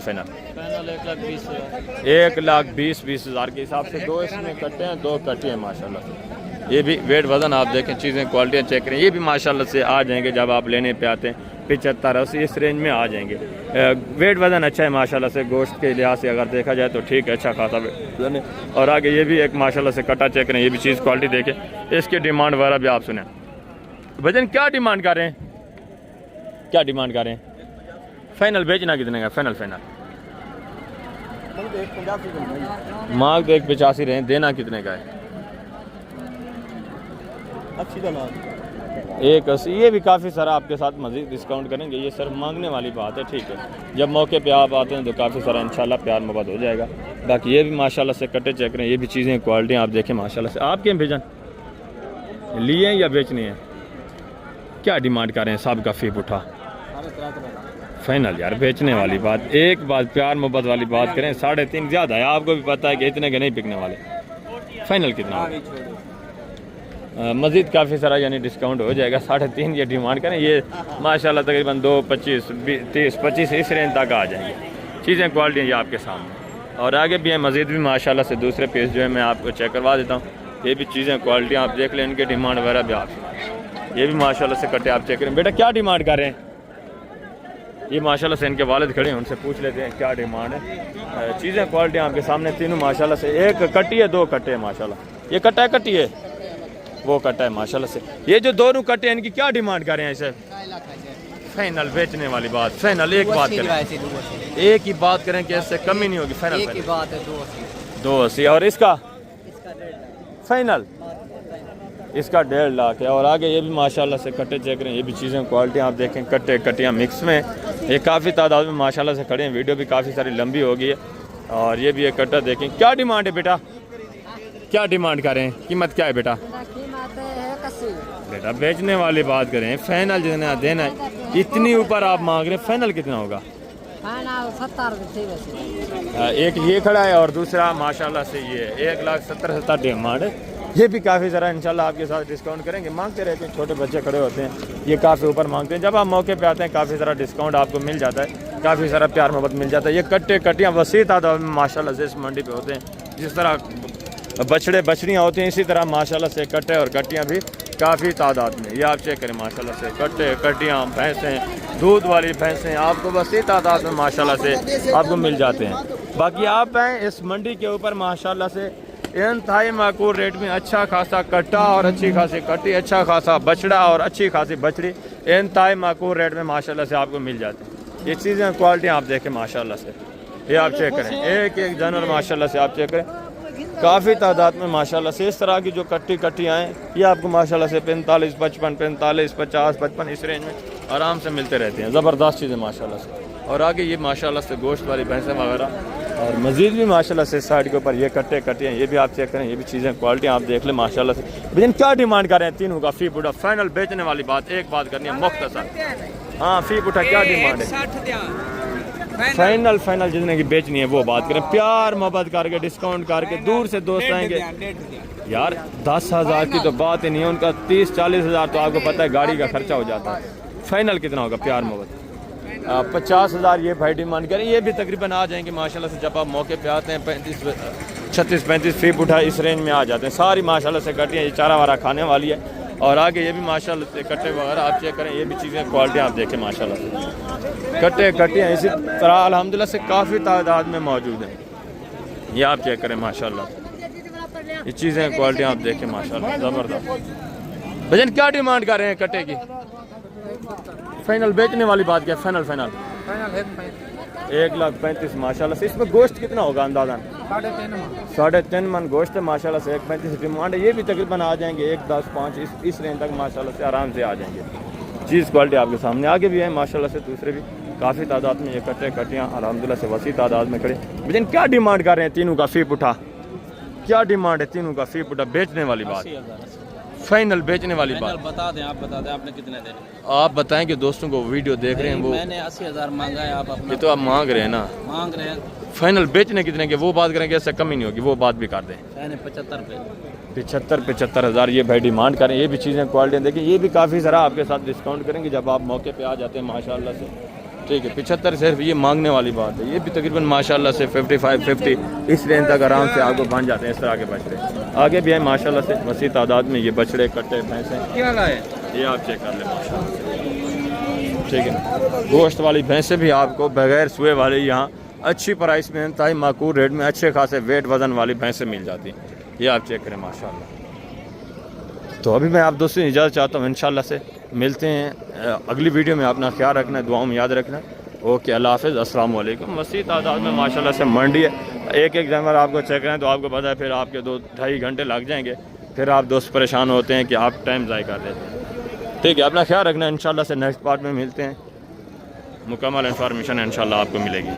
1,20,000 के हिसाब से 2 इसमें कट्टे हैं, 2 कट्टी हैं माशाल्लाह से। ये भी वेट वजन आप देखें, चीज़ें क्वालिटियाँ चेक करें, ये भी माशाल्लाह से आ जाएंगे जब आप लेने पे आते हैं 75-80 इस रेंज में आ जाएंगे। वेट वजन अच्छा है माशाल्लाह से, गोश्त के लिहाज से अगर देखा जाए तो ठीक है, अच्छा खासा वजन है। और आगे ये भी एक माशाल्लाह से कटा चेक करें, ये भी चीज़ क्वालिटी देखें, इसकी डिमांड वगैरह भी आप सुने। भजन क्या डिमांड कर रहे हैं, क्या डिमांड कर रहे हैं? फाइनल बेचना कितने का? फाइनल मांग तो 1,85 रहे, देना कितने का है? 1,80। ये भी काफ़ी सारा आपके साथ मजीद डिस्काउंट करेंगे, ये सर मांगने वाली बात है, ठीक है। जब मौके पे आप आते हैं तो काफ़ी सारा इंशाल्लाह प्यार मोहब्बत हो जाएगा। बाकी ये भी माशाल्लाह से कटे चेक करें, ये भी चीज़ें क्वालिटी आप देखें माशाल्लाह से। आप क्या भेजन लिए हैं या बेचनी है? क्या डिमांड कर रहे हैं साहब का फी उठा? फाइनल यार, बेचने वाली बात, एक बात प्यार मोहब्बत वाली बात करें, 3.5 ज़्यादा है, आपको भी पता है कि इतने के नहीं बिकने वाले। फाइनल कितना? मज़ीद काफ़ी सारा यानी डिस्काउंट हो जाएगा, 3.5 ये डिमांड करें, ये माशाल्लाह तकरीबन 2, 25, 30, 25 इस रेंज तक आ जाएंगे। चीज़ें क्वालिटी ये आपके सामने। और आगे भी है मज़ीद भी माशाल्लाह से दूसरे पीस जो है मैं आपको चेक करवा देता हूँ। ये भी चीज़ें क्वालिटी आप देख लें, इनके डिमांड वगैरह भी आप, ये भी माशाल्लाह से कटे आप चेक करें। बेटा क्या डिमांड कर रहे हैं? ये माशाल्लाह से इनके वालिद खड़े हैं, उनसे पूछ लेते हैं क्या डिमांड है। चीज़ें क्वालिटी आपके सामने तीनों माशाल्लाह से, एक कट्टी है, 2 कट्टे हैं माशाल्लाह। ये कट्टा है, कट्टी है, वो कट्टा है माशाल्लाह से। ये जो दोनों कट्टे हैं इनकी क्या डिमांड कर रहे हैं इसे? फाइनल बेचने वाली बात, फाइनल एक बात करें, एक ही बात करें कि इससे कमी नहीं होगी। फाइनल 2,80। और इसका फाइनल इसका 1.5 लाख है। और आगे ये भी माशाल्लाह से कट्टे चेक करें, ये भी चीज़ें क्वालिटी आप देखें, कट्टे कट्टियाँ मिक्स में, ये काफ़ी तादाद में माशाल्लाह से खड़े हैं। वीडियो भी काफ़ी सारी लंबी हो गई है। और ये भी एक कट्टा देखें। क्या डिमांड है बेटा, क्या डिमांड कर रहे हैं? कीमत क्या है बेटा? बेटा बेचने वाली बात करें, फाइनल जितना देना है, इतनी ऊपर आप मांग रहे हैं, फाइनल कितना होगा? एक ये खड़ा है और दूसरा माशाल्लाह से ये 1,70,000 डिमांड है। ये भी काफ़ी ज़रा इंशाल्लाह आपके साथ डिस्काउंट करेंगे, मांगते रहते हैं, छोटे बच्चे खड़े होते हैं, ये काफ़ी ऊपर मांगते हैं। जब आप मौके पे आते हैं काफ़ी सारा डिस्काउंट आपको मिल जाता है, काफ़ी सारा प्यार मोहब्बत मिल जाता है। ये कट्टे कट्टियाँ वसी तादाद में माशाल्लाह से इस मंडी पे होते हैं। जिस तरह बछड़े बछड़ियाँ होती हैं, इसी तरह माशाल्लाह से कट्टे और कट्टियाँ भी काफ़ी तादाद में, ये आप चेक करें माशाल्लाह से। कट्टे कट्टियाँ, भैंसें, दूध वाली भैंसें आपको वसी तादाद में माशाल्लाह से आपको मिल जाते हैं। बाकी आप हैं इस मंडी के ऊपर माशाल्लाह से इंतहाई माकूल रेट में अच्छा खासा कट्टा और अच्छी खासी कट्टी, अच्छा खासा बछड़ा और अच्छी खासी बछड़ी इंतहाई माकूल रेट में माशाल्लाह से आपको मिल जाती है। ये चीज़ें क्वालिटी आप देखें माशाल्लाह से, ये आप चेक करें, एक एक जानवर माशाल्लाह से आप चेक करें, काफ़ी तादाद में माशाल्लाह से इस तरह की जो कट्टियाँ हैं ये आपको माशाल्लाह से 45, 55, 45, 50, 55 इस रेंज में आराम से मिलते रहते हैं। ज़बरदस्त चीज़ें माशाल्लाह से। और आगे ये माशाल्लाह से गोश्त वाली भैंसें वगैरह, और मज़ीद भी माशाल्लाह से साइड के ऊपर ये कट्टे कट्टियाँ, ये भी आप चेक करें, ये भी चीज़ें क्वालिटी आप देख लें माशाल्लाह से। लेकिन क्या डिमांड कर रहे हैं तीनों का फी बुढ़ा? फाइनल बेचने वाली बात, एक बात करनी है मुख्तसर। हाँ फी बुढ़ा क्या डिमांड है? फाइनल जितने की बेचनी है वो बात करें, प्यार मोहब्बत करके डिस्काउंट करके, दूर से दोस्त आएंगे यार, 10,000 की तो बात ही नहीं है, उनका 30-40 हज़ार तो आपको पता है गाड़ी का खर्चा हो जाता है। फाइनल कितना होगा प्यार मोहब्बत? 50,000 ये भाई डिमांड करें, ये भी तकरीबन आ जाएंगे माशाल्लाह से। जब आप मौके पे आते हैं 36-35 फी उठा इस रेंज में आ जाते हैं सारी माशाल्लाह से कटियाँ, ये चारा वारा खाने वाली है। और आगे ये भी माशाल्लाह से कट्टे वगैरह आप चेक करें, ये भी चीज़ें क्वालिटी आप देखें माशाल्लाह से। कट्टे कट्टियाँ इसी तरह अल्हम्दुलिल्लाह से काफ़ी तादाद में मौजूद हैं, ये आप चेक करें माशाल्लाह। ये चीज़ें क्वालिटी आप देखें माशाल्लाह, ज़बरदस्त। भजन क्या डिमांड कर रहे हैं कट्टे की? फाइनल बेचने वाली बात क्या? फाइनल 1,35,000 माशाल्लाह से। इसमें गोश्त कितना होगा अंदाज़न? 3.5 मन गोश्त है माशाल्लाह से। 1,35,000 डिमांड है, ये भी तकरीबन आ जाएंगे 1,10,5 इस रेंज तक माशाल्लाह से आराम से आ जाएंगे। चीज़ क्वालिटी आपके सामने। आगे भी है माशाल्लाह से दूसरे भी काफ़ी तादाद में ये कट्टे कट्टियाँ अल्हम्दुलिल्लाह से वसी तादाद में खड़े। लेकिन क्या डिमांड कर रहे हैं तीनों का फी पुठा? क्या डिमांड है तीनों का फी पुठा बेचने वाली बात? फाइनल बेचने वाली फाइनल बात बता दें, आप बता दें आपने कितने देने। आप बताएं कि दोस्तों को वीडियो देख रहे हैं वो, मैंने 80,000 मांगा है, आप अपना ये तो आप मांग रहे हैं ना, मांग रहे हैं। फाइनल बेचने कितने के वो बात करेंगे, ऐसा कमी नहीं होगी, वो बात भी कर दें। मैंने 75 पे 75 हज़ार ये भाई डिमांड करें। ये भी चीज़ें क्वालिटी देखिए, ये भी काफ़ी सारा आपके साथ डिस्काउंट करेंगे जब आप मौके पे आ जाते हैं माशाल्लाह से। ठीक है, 75 सिर्फ ये मांगने वाली बात है। ये भी तकरीबन माशाल्लाह से 55 50 इस रेंज तक आराम से आपको बन जाते हैं इस तरह के बछड़े। आगे भी है माशाल्लाह से वसी तादाद में ये बछड़े कट्टे भैंसें, क्या लाए, ये आप चेक कर लें माशाल्लाह से। ठीक है, गोश्त वाली भैंसें भी आपको बगैर सुए वाली यहाँ अच्छी प्राइस में इंतहाई माकूल रेट में अच्छे खासे वेट वज़न वाली भैंसें मिल जाती हैं। ये आप चेक करें माशाल्लाह। तो अभी मैं आप दोस्तों इजाज़त चाहता हूँ, इंशाल्लाह से मिलते हैं अगली वीडियो में। अपना ख्याल रखना, दुआओं में याद रखना। ओके, अल्लाह हाफ़िज़, अस्सलाम वालेकुम। वसी तादाद में माशाल्लाह से मंडी है, एक एक जानवर आपको चेक करें तो आपको पता है फिर आपके 2-2.5 घंटे लग जाएंगे, फिर आप दोस्त परेशान होते हैं कि आप टाइम ज़ाय कर देते हैं। ठीक है, अपना ख्याल रखना, इंशाल्लाह से नेक्स्ट पार्ट में मिलते हैं, मुकम्मल इन्फॉर्मेशन इंशाल्लाह आपको मिलेगी।